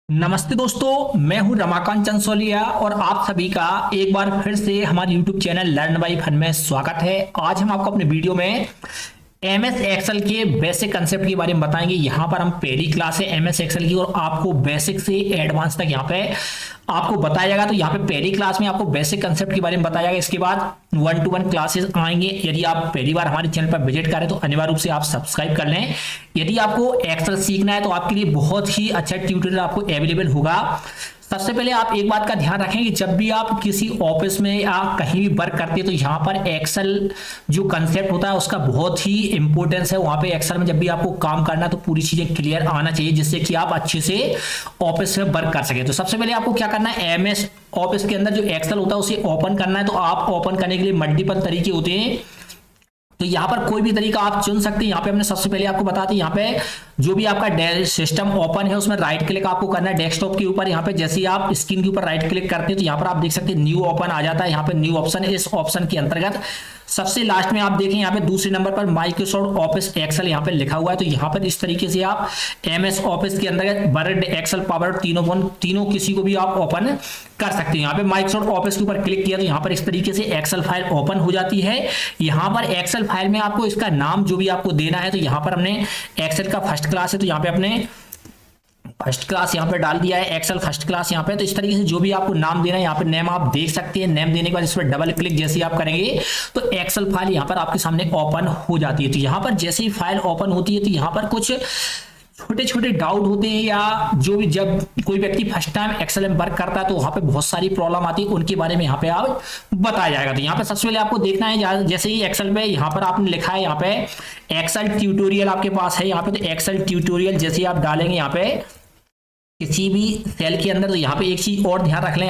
नमस्ते दोस्तों, मैं हूं रमाकांत चंसोलिया और आप सभी का एक बार फिर से हमारे YouTube channel learn by fun में स्वागत है। आज हम आपको अपने वीडियो में एमएस एक्सेल के बेसिक कंसेप्ट के बारे में बताएंगे। यहाँ पर हम पहली क्लास है एमएस एक्सेल की और आपको बेसिक से एडवांस तक यहाँ पे आपको बताया जाएगा। तो यहाँ पे पहली क्लास में आपको बेसिक कंसेप्ट के बारे में बताया जाएगा। इसके बाद 1-to-1 क्लासेस आएंगे। यदि आप पहली बार हमारे चैनल पर विजिट करें तो अनिवार्य रूप से आप सब्सक्राइब कर लें। यदि आपको एक्सेल सीखना है तो आपके लिए बहुत ही अच्छा ट्यूटोरियल आपको अवेलेबल होगा। सबसे पहले आप एक बात का ध्यान रखें कि जब भी आप किसी ऑफिस में या कहीं भी वर्क करते हैं तो यहाँ पर एक्सेल जो कंसेप्ट होता है उसका बहुत ही इंपॉर्टेंस है। वहां पे एक्सेल में जब भी आपको काम करना है तो पूरी चीजें क्लियर आना चाहिए जिससे कि आप अच्छे से ऑफिस में वर्क कर सके। तो सबसे पहले आपको क्या करना है, एमएस ऑफिस के अंदर जो एक्सेल होता है उसे ओपन करना है। तो आप ओपन करने के लिए मल्टीपल तरीके होते हैं, तो यहाँ पर कोई भी तरीका आप चुन सकते हैं। यहाँ पे हमने सबसे पहले आपको बताते हैं, यहाँ पे जो भी आपका सिस्टम ओपन है उसमें राइट क्लिक आपको करना है डेस्कटॉप के ऊपर। यहाँ पे जैसे ही आप स्क्रीन के ऊपर राइट क्लिक करते हैं तो यहाँ पर आप देख सकते हैं न्यू ओपन आ जाता है। यहाँ पे न्यू ऑप्शन, इस ऑप्शन के अंतर्गत सबसे लास्ट में आप देखें यहाँ पे दूसरे नंबर पर माइक्रोसॉफ्ट ऑफिस एक्सेल यहाँ पे लिखा हुआ है। तो यहाँ पर इस तरीके से आप एमएस ऑफिस के अंतर्गत वर्ड, एक्सेल, पावर तीनों किसी को भी आप ओपन कर सकते हैं। यहाँ पे माइक्रोसॉफ्ट ऑफिस के ऊपर क्लिक किया तो यहाँ पर इस तरीके से एक्सेल फाइल ओपन हो जाती है। यहाँ पर एक्सेल फाइल में आपको इसका नाम जो भी आपको देना है, तो यहाँ पर हमने एक्सेल का फर्स्ट क्लास है तो यहाँ पे अपने फर्स्ट क्लास यहाँ पे डाल दिया है, एक्सेल फर्स्ट क्लास यहाँ पे। तो इस तरीके से जो भी आपको नाम देना है यहाँ पे नेम आप देख सकते हैं। नेम देने के बाद इस पर डबल क्लिक जैसे आप करेंगे तो एक्सेल फाइल यहाँ पर आपके सामने ओपन हो जाती है। तो यहाँ पर जैसे ही फाइल ओपन होती है तो यहाँ पर कुछ छोटे छोटे डाउट होते हैं या जो भी जब कोई व्यक्ति फर्स्ट टाइम एक्सेल में वर्क करता है तो वहां पे बहुत सारी प्रॉब्लम आती है, उनके बारे में यहाँ पे आप बताया जाएगा। तो यहाँ पे सबसे पहले आपको देखना है, जैसे ही एक्सेल में यहाँ पर आपने लिखा है यहाँ पे एक्सेल ट्यूटोरियल आपके पास है यहाँ पे, तो एक्सेल ट्यूटोरियल जैसे ही आप डालेंगे यहाँ पे किसी भी सेल के अंदर, तो यहाँ पे एक चीज और ध्यान रख लें,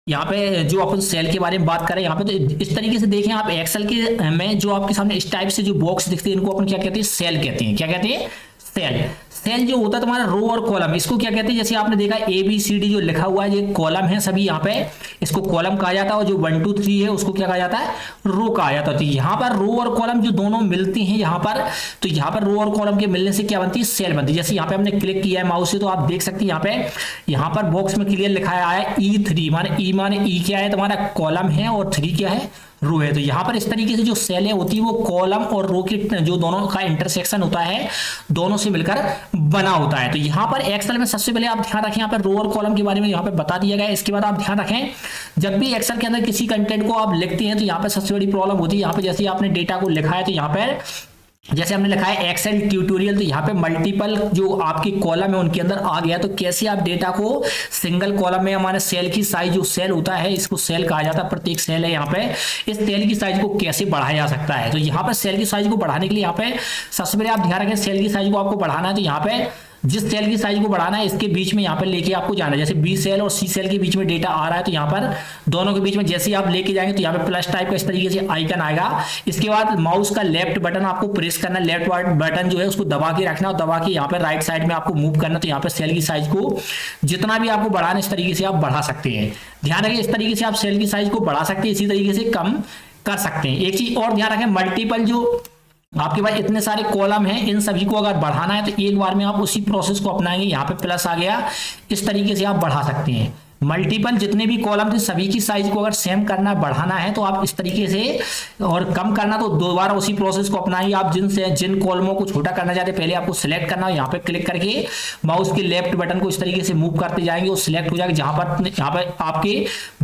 यहाँ पे जो अपन सेल के बारे में बात करें यहाँ पे, तो इस तरीके से देखें आप एक्सेल के में जो आपके सामने इस टाइप से जो बॉक्स दिखते हैं इनको अपन क्या कहते हैं, सेल कहते हैं। क्या कहते हैं? सेल। सेल जो होता है तुम्हारा रो और कॉलम, इसको क्या कहते हैं, जैसे आपने देखा ABCD जो लिखा हुआ है ये कॉलम है सभी, यहाँ पे इसको कॉलम कहा जाता है और जो 1 2 3 है उसको क्या कहा जाता है, रो कहा जाता है। तो यहाँ पर रो और कॉलम जो दोनों मिलते हैं यहाँ पर, तो यहाँ पर रो और कॉलम के मिलने से क्या बनती है, सेल बनती है। जैसे यहाँ पे हमने क्लिक किया है माउस से तो आप देख सकते हैं यहाँ पर बॉक्स में क्लियर लिखा है E3 माने ई क्या है तुम्हारा कॉलम है और 3 क्या है, रो है। तो यहाँ पर इस तरीके से जो सेलें होती है वो कॉलम और रो के जो दोनों का इंटरसेक्शन होता है दोनों से मिलकर बना होता है। तो यहाँ पर एक्सेल में सबसे पहले आप ध्यान रखें, यहाँ पर रो और कॉलम के बारे में यहाँ पे बता दिया गया है। इसके बाद आप ध्यान रखें जब भी एक्सेल के अंदर किसी कंटेंट को आप लिखते हैं तो यहाँ पे सबसे बड़ी प्रॉब्लम होती है, यहाँ पे जैसे आपने डेटा को लिखा है तो यहाँ पर जैसे हमने लिखा है एक्सेल ट्यूटोरियल, तो यहाँ पे मल्टीपल जो आपकी कॉलम है उनके अंदर आ गया। तो कैसे आप डेटा को सिंगल कॉलम में, हमारे सेल की साइज जो सेल होता है इसको सेल कहा जाता है, प्रत्येक सेल है यहाँ पे, इस सेल की साइज को कैसे बढ़ाया जा सकता है। तो यहाँ पर सेल की साइज को बढ़ाने के लिए यहाँ पे सबसे पहले आप ध्यान रखें, सेल की साइज को आपको बढ़ाना है तो यहाँ पे जिस सेल की साइज को बढ़ाना है इसके बीच में यहाँ पर लेके आपको जाना है। जैसे B सेल और C सेल के बीच में डेटा आ रहा है तो यहाँ पर दोनों के बीच में जैसे ही आप लेके जाएंगे तो यहाँ पे प्लस टाइप का इस तरीके से आइकन आएगा। इसके बाद माउस का लेफ्ट बटन आपको प्रेस करना, लेफ्ट बटन जो है उसको दबा के रखना और दबा के यहाँ पे राइट साइड में आपको मूव करना। तो यहाँ पे सेल की साइज को जितना भी आपको बढ़ाना इस तरीके से आप बढ़ा सकते हैं। ध्यान रखें इस तरीके से आप सेल की साइज को बढ़ा सकते हैं, इसी तरीके से कम कर सकते हैं। एक चीज और ध्यान रखें, मल्टीपल जो आपके पास इतने सारे कॉलम हैं इन सभी को अगर बढ़ाना है तो एक बार में आप उसी प्रोसेस को अपनाएंगे। यहाँ पे प्लस आ गया, इस तरीके से आप बढ़ा सकते हैं। मल्टीपल जितने भी कॉलम थे सभी की साइज को अगर सेम करना बढ़ाना है तो आप इस तरीके से, और कम करना तो दोबारा उसी प्रोसेस को अपनाइए। आप जिन कॉलमों को छोटा करना चाहते हैं पहले आपको सिलेक्ट करना है, यहाँ पे क्लिक करके माउस के लेफ्ट बटन को इस तरीके से मूव करते जाएंगे, वो सिलेक्ट हो जाएगा। यहाँ पर आपके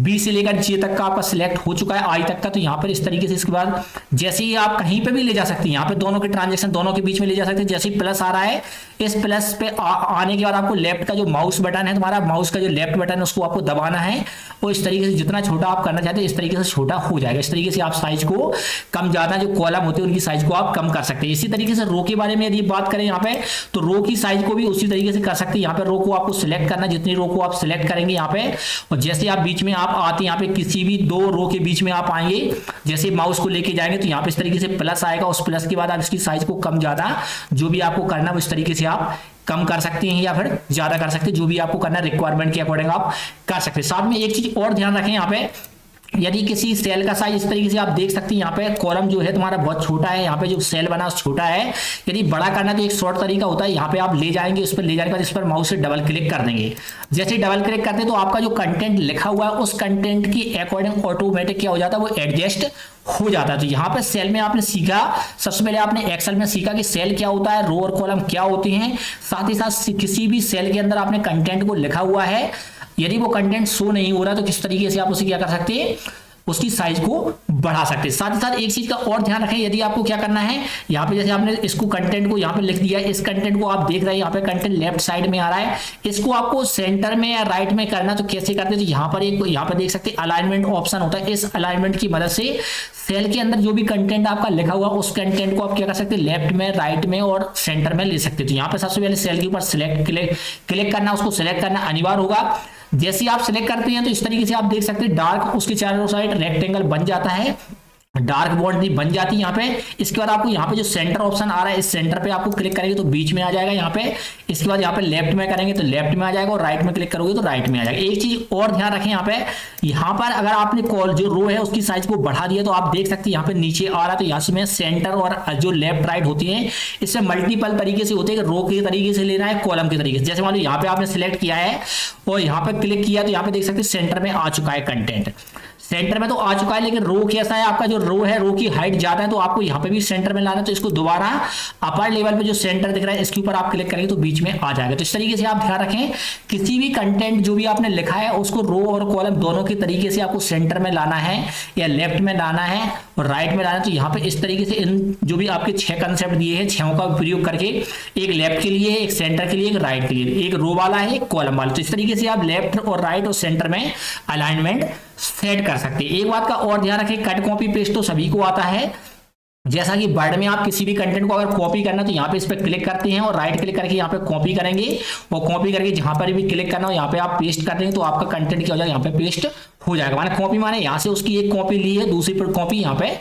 B से लेकर J तक का आपका सिलेक्ट हो चुका है, I तक का। तो यहाँ पर इस तरीके से इसके बाद जैसे ही आप कहीं पे भी ले जा सकते हैं, यहाँ पे दोनों के ट्रांजेक्शन दोनों के बीच में ले जा सकते हैं। जैसे ही प्लस आ रहा है, इस प्लस पे आने के बाद आपको लेफ्ट का जो माउस बटन है, तुम्हारा माउस का जो लेफ्ट बटन है उसको आपको दबाना है और इस तरीके से जितना छोटा आप करना चाहते हैं इस तरीके से छोटा हो जाएगा। इस तरीके से आप साइज को कम ज्यादा जो कॉलम होते हैं उनकी साइज को आप कम कर सकते हैं। इसी तरीके से रो के बारे में यदि बात करें यहाँ पे, तो रो की साइज को भी उसी तरीके से कर सकते हैं। यहाँ पे रो को आपको सिलेक्ट करना, जितनी रो को आप सिलेक्ट करेंगे यहाँ पे, और जैसे आप बीच में आप आते हैं यहाँ पे किसी भी 2 रो के बीच में आप आएंगे, जैसे माउस को लेके जाएंगे तो यहाँ पे इस तरीके से प्लस आएगा। उस प्लस के बाद आप इसकी साइज को कम ज्यादा जो भी आपको करना है इस तरीके से आप कम कर सकते हैं या फिर ज्यादा कर सकते हैं, जो भी आपको करना है रिक्वायरमेंट के अकॉर्डिंग आप कर सकते हैं। साथ में एक चीज और ध्यान रखें, यहाँ पे यदि किसी सेल का साइज इस तरीके से आप देख सकते हैं, यहाँ पे कॉलम जो है तुम्हारा बहुत छोटा है, यहाँ पे जो सेल बना छोटा है, यदि बड़ा करना तो एक शॉर्ट तरीका होता है, यहाँ पे आप ले जाएंगे, उस पर ले जाने के बाद इस पर माउस से डबल क्लिक कर देंगे। जैसे डबल क्लिक करते हैं तो आपका जो कंटेंट लिखा हुआ है उस कंटेंट की अकॉर्डिंग ऑटोमेटिक क्या हो जाता है, वो एडजस्ट हो जाता है। तो यहाँ पे सेल में आपने सीखा, सबसे पहले आपने एक्सेल में सीखा कि सेल क्या होता है, रो और कॉलम क्या होते हैं। साथ ही साथ किसी भी सेल के अंदर आपने कंटेंट को लिखा हुआ है, यदि वो कंटेंट शो नहीं हो रहा तो किस तरीके से आप उसे क्या कर सकते हैं, उसकी साइज को बढ़ा सकते हैं। साथ ही साथ एक चीज का और ध्यान रखें, यदि आपको क्या करना है, यहाँ पे जैसे आपने इसको कंटेंट को यहाँ पे लिख दिया, इस कंटेंट को आप देख रहे हैं यहाँ पे कंटेंट लेफ्ट साइड में आ रहा है, इसको आपको सेंटर में या राइट में करना तो कैसे करते हैं, तो यहाँ पर एक यहाँ पे देख सकते हैं अलाइनमेंट ऑप्शन होता है। इस अलाइनमेंट की मदद से सेल के अंदर जो भी कंटेंट आपका लिखा हुआ उस कंटेंट को आप क्या कर सकते हैं, लेफ्ट में, राइट में और सेंटर में ले सकते हैं। तो यहाँ पे सबसे पहले सेल के ऊपर सिलेक्ट क्लिक करना, उसको सिलेक्ट करना अनिवार्य होगा। जैसे आप सिलेक्ट करते हैं तो इस तरीके से आप देख सकते हैं डार्क उसके चारों साइड रेक्टेंगल बन जाता है, डार्क बाउंड्री बन जाती है यहाँ पे। इसके बाद आपको यहाँ पे जो सेंटर ऑप्शन आ रहा है, इस सेंटर पे आपको क्लिक करेंगे तो बीच में आ जाएगा यहाँ पे। इसके बाद यहाँ पे लेफ्ट में करेंगे तो लेफ्ट में आ जाएगा और राइट में क्लिक करोगे तो राइट में आ जाएगा। एक चीज और ध्यान रखें, यहाँ पर अगर आपने कॉल जो रो है उसकी साइज को बढ़ा दिया तो आप देख सकते हैं यहाँ पे नीचे आ रहा है, तो यहाँ से सेंटर और जो लेफ्ट राइट होती है इसमें मल्टीपल तरीके से होते हैं, रो के तरीके से लेना है, कॉलम के तरीके से। जैसे मान लो यहाँ पे आपने सिलेक्ट किया है और यहाँ पे क्लिक किया तो यहाँ पे देख सकते हैं सेंटर में आ चुका है कंटेंट, सेंटर में तो आ चुका है, लेकिन रो कैसा है आपका, जो रो है रो की हाइट ज्यादा है तो आपको यहाँ पे भी सेंटर में लाना है। तो इसको दोबारा अपर लेवल पे जो सेंटर दिख रहा है इसके ऊपर आप क्लिक करेंगे तो बीच में आ जाएगा। तो इस तरीके से आप ध्यान रखें, किसी भी कंटेंट जो भी आपने लिखा है उसको रो और कॉलम दोनों के तरीके से आपको सेंटर में लाना है या लेफ्ट में लाना है और राइट में लाना है। तो यहाँ पे इस तरीके से इन जो भी आपके 6 कंसेप्ट दिए हैं, 6 का प्रयोग करके, एक लेफ्ट के लिए, एक सेंटर के लिए, एक राइट के लिए, एक रो वाला है, एक कॉलम वाला। तो इस तरीके से आप लेफ्ट और राइट और सेंटर में अलाइनमेंट सेट कर सकते हैं। एक बात का और ध्यान रखें, कट कॉपी पेस्ट तो सभी को आता है। जैसा कि वर्ड में आप किसी भी कंटेंट को अगर कॉपी करना तो यहाँ पे इस पे क्लिक करते हैं और राइट क्लिक करके यहाँ पे कॉपी करेंगे और कॉपी करके जहां पर भी क्लिक करना हो यहाँ पे आप पेस्ट कर देंगे तो आपका कंटेंट क्या हो जाएगा, यहाँ पे पेस्ट हो जाएगा। माने कॉपी माने यहाँ से उसकी एक कॉपी ली है, दूसरी पर कॉपी यहाँ पे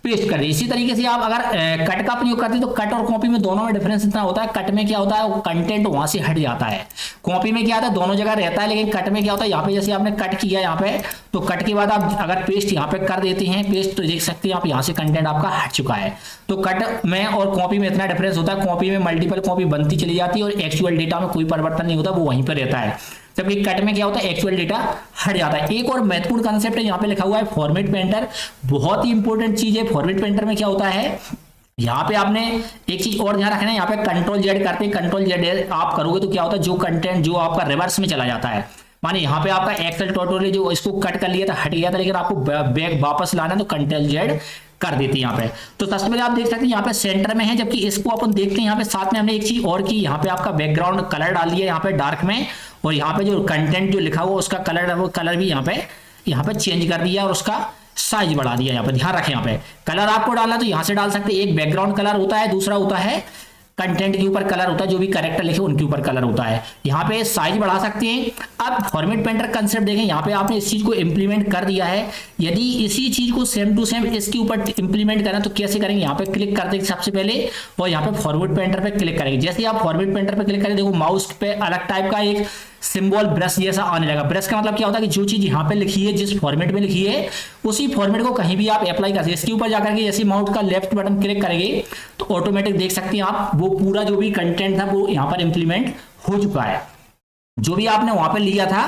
पेस्ट कर दी। इसी तरीके से आप अगर कट का प्रयोग करते हैं तो कट और कॉपी में दोनों में डिफरेंस इतना होता है, कट में क्या होता है, कंटेंट वहां से हट जाता है, कॉपी में क्या होता है दोनों जगह रहता है, लेकिन कट में क्या होता है, यहाँ पे जैसे आपने कट किया यहाँ पे तो कट के बाद आप अगर पेस्ट यहाँ पे कर देते हैं पेस्ट तो देख सकते हैं आप यहाँ से कंटेंट आपका हट चुका है। तो कट में और कॉपी में इतना डिफरेंस होता है, कॉपी में मल्टीपल कॉपी बनती चली जाती है और एक्चुअल डेटा में कोई परिवर्तन नहीं होता, वो वहीं पर रहता है, जबकि कट में क्या होता है, एक्चुअल डेटा हट जाता है। एक और महत्वपूर्ण कंसेप्ट है, यहाँ पे लिखा हुआ है फॉर्मेट पेंटर, बहुत ही इंपॉर्टेंट चीज है। फॉर्मेट पेंटर में क्या होता है, यहाँ पे आपने एक चीज और ध्यान रखना है, यहाँ पे कंट्रोल जेड करते हैं, कंट्रोल जेड आप करोगे तो क्या होता है, जो कंटेंट जो आपका रिवर्स में चला जाता है, माने यहाँ पे आपका एक्सेल ट्यूटोरियल जो इसको कट कर लिया था हट गया था, लेकिन आपको बैक वापस लाना है तो कंट्रोल जेड कर देती है यहाँ पे। तो सबसे पहले आप देख सकते हैं यहाँ पे सेंटर में है, जबकि इसको अपन देखते हैं यहाँ पे साथ में हमने एक चीज और की, यहाँ पे आपका बैकग्राउंड कलर डाल दिया यहाँ पे डार्क में और यहाँ पे जो कंटेंट जो लिखा हुआ उसका कलर है वो कलर भी यहाँ पे चेंज कर दिया और उसका साइज बढ़ा दिया। यहाँ पे ध्यान रखें, यहाँ पे कलर आपको डालना तो यहाँ से डाल सकते हैं, एक बैकग्राउंड कलर होता है, दूसरा होता है कंटेंट के ऊपर कलर होता है, जो भी कैरेक्टर लिखे उनके ऊपर कलर होता है। यहाँ पे साइज बढ़ा सकते हैं। अब फॉर्मेट पेंटर कंसेप्ट देखें, यहाँ पे आपने इस चीज को इंप्लीमेंट कर दिया है, यदि इसी चीज को सेम टू सेम इसके ऊपर इंप्लीमेंट करना तो कैसे करेंगे, यहाँ पे क्लिक करते हैं सबसे पहले और यहाँ पे फॉर्मेट पेंटर पे क्लिक करेंगे। जैसे आप फॉर्मेट पेंटर पे क्लिक करें देखो माउस पे अलग टाइप का एक सिंबल ब्रश जैसा आने लगा। ब्रश का मतलब क्या होता है कि जो चीज यहाँ पे लिखी है, जिस फॉर्मेट में लिखी है, उसी फॉर्मेट को कहीं भी आप अप्लाई कर सकते हैं। इसके ऊपर जाकर के जैसे माउस का लेफ्ट बटन क्लिक करेंगे तो ऑटोमेटिक देख सकते हैं आप वो पूरा जो भी कंटेंट था वो यहाँ पर इंप्लीमेंट हो चुका है। जो भी आपने वहां पे लिया था,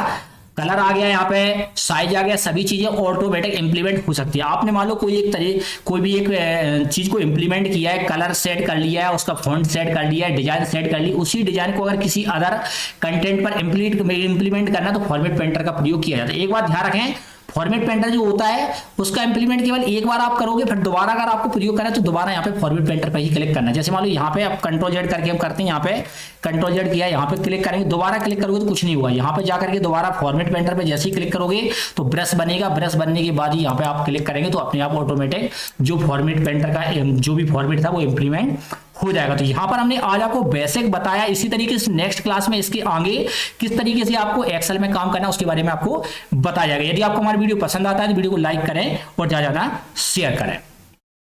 कलर आ गया, यहाँ पे साइज आ गया, सभी चीजें ऑटोमेटिक इंप्लीमेंट हो सकती है। आपने मान लो कोई भी एक चीज को इंप्लीमेंट किया है, कलर सेट कर लिया है, उसका फॉन्ट सेट कर लिया है, डिजाइन सेट कर ली, उसी डिजाइन को अगर किसी अदर कंटेंट पर इंप्लीमेंट करना तो फॉर्मेट पेंटर का प्रयोग किया जाता है। एक बात ध्यान रखें, फॉर्मेट पेंटर जो होता है उसका इंप्लीमेंट केवल एक बार आप करोगे, फिर दोबारा अगर आपको प्रयोग करना है तो दोबारा यहाँ पे फॉर्मेट पेंटर पे ही क्लिक करना है। जैसे मान लो यहाँ पे आप कंट्रोल जेड करके हम करते हैं, यहाँ पे कंट्रोल जेड किया, यहाँ पे क्लिक करेंगे, दोबारा क्लिक करोगे तो कुछ नहीं हुआ। यहाँ पे जाकर के दोबारा फॉर्मेट पेंटर पे जैसे ही क्लिक करोगे तो ब्रश बनेगा, ब्रश बनने के बाद ही यहाँ पे आप क्लिक करेंगे तो अपने आप ऑटोमेटिक जो फॉर्मेट पेंटर का जो भी फॉर्मेट था वो इंप्लीमेंट हो जाएगा। तो यहाँ पर हमने आज आपको बेसिक बताया, इसी तरीके से नेक्स्ट क्लास में इसके आगे किस तरीके से आपको एक्सेल में काम करना है उसके बारे में आपको बताया जाएगा। यदि आपको हमारी वीडियो पसंद आता है तो वीडियो को लाइक करें और ज्यादा शेयर करें।